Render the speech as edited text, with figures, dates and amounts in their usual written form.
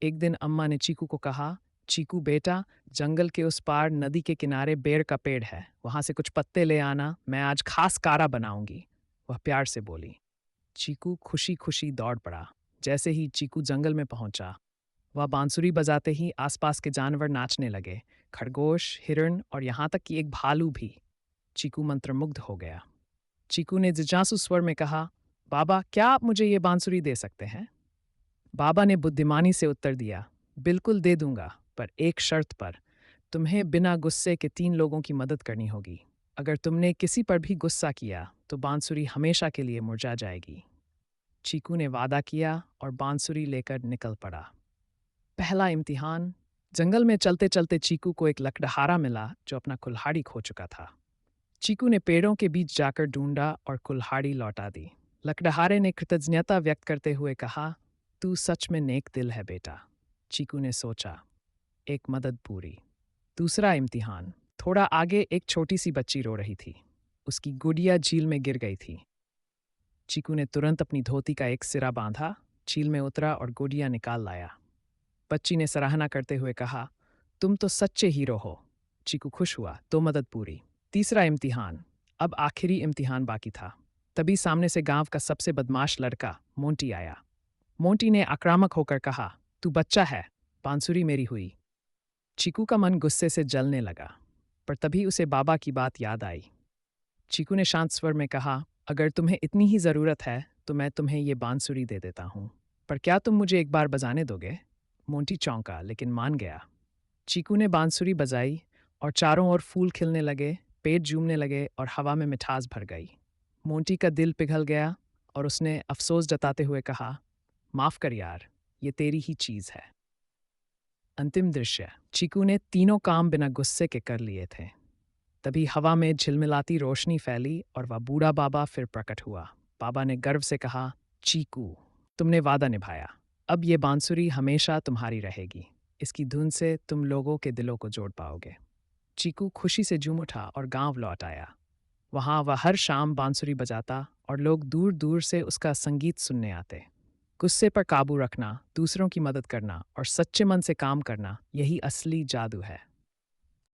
एक दिन अम्मा ने चीकू को कहा, चीकू बेटा, जंगल के उस पार नदी के किनारे बेर का पेड़ है, वहां से कुछ पत्ते ले आना, मैं आज खास काढ़ा बनाऊंगी। वह प्यार से बोली। चीकू खुशी खुशी दौड़ पड़ा। जैसे ही चीकू जंगल में पहुंचा, वह बांसुरी बजाते ही आसपास के जानवर नाचने लगे। खरगोश, हिरण और यहाँ तक कि एक भालू भी। चीकू मंत्रमुग्ध हो गया। चीकू ने जिज्ञासु स्वर में कहा, बाबा, क्या आप मुझे ये बांसुरी दे सकते हैं? बाबा ने बुद्धिमानी से उत्तर दिया, बिल्कुल दे दूंगा, पर एक शर्त पर। तुम्हें बिना गुस्से के 3 लोगों की मदद करनी होगी। अगर तुमने किसी पर भी गुस्सा किया तो बांसुरी हमेशा के लिए मुरझा जाएगी। चीकू ने वादा किया और बांसुरी लेकर निकल पड़ा। पहला इम्तिहान। जंगल में चलते चलते चीकू को एक लकड़हारा मिला जो अपना कुल्हाड़ी खो चुका था। चीकू ने पेड़ों के बीच जाकर ढूंढा और कुल्हाड़ी लौटा दी। लकड़हारे ने कृतज्ञता व्यक्त करते हुए कहा, तू सच में नेक दिल है बेटा। चीकू ने सोचा, एक मदद पूरी। दूसरा इम्तिहान। थोड़ा आगे एक छोटी सी बच्ची रो रही थी। उसकी गुड़िया झील में गिर गई थी। चीकू ने तुरंत अपनी धोती का एक सिरा बांधा, झील में उतरा और गुड़िया निकाल लाया। बच्ची ने सराहना करते हुए कहा, तुम तो सच्चे हीरो हो। चीकू खुश हुआ, तो मदद पूरी। तीसरा इम्तिहान। अब आखिरी इम्तिहान बाकी था। तभी सामने से गांव का सबसे बदमाश लड़का मोंटी आया। मोंटी ने आक्रामक होकर कहा, तू बच्चा है, बांसुरी मेरी हुई। चीकू का मन गुस्से से जलने लगा, पर तभी उसे बाबा की बात याद आई। चीकू ने शांत स्वर में कहा, अगर तुम्हें इतनी ही ज़रूरत है तो मैं तुम्हें ये बांसुरी दे देता हूँ, पर क्या तुम मुझे एक बार बजाने दोगे? मोंटी चौंका, लेकिन मान गया। चीकू ने बांसुरी बजाई और चारों ओर फूल खिलने लगे, पेड़ झूमने लगे और हवा में मिठास भर गई। मोंटी का दिल पिघल गया और उसने अफसोस जताते हुए कहा, माफ़ कर यार, ये तेरी ही चीज़ है। अंतिम दृश्य। चीकू ने तीनों काम बिना गुस्से के कर लिए थे। तभी हवा में झिलमिलाती रोशनी फैली और वह बूढ़ा बाबा फिर प्रकट हुआ। बाबा ने गर्व से कहा, चीकू, तुमने वादा निभाया। अब ये बांसुरी हमेशा तुम्हारी रहेगी। इसकी धुन से तुम लोगों के दिलों को जोड़ पाओगे। चीकू खुशी से झूम उठा और गांव लौट आया। वहां वह हर शाम बांसुरी बजाता और लोग दूर दूर से उसका संगीत सुनने आते। गुस्से पर काबू रखना, दूसरों की मदद करना और सच्चे मन से काम करना, यही असली जादू है।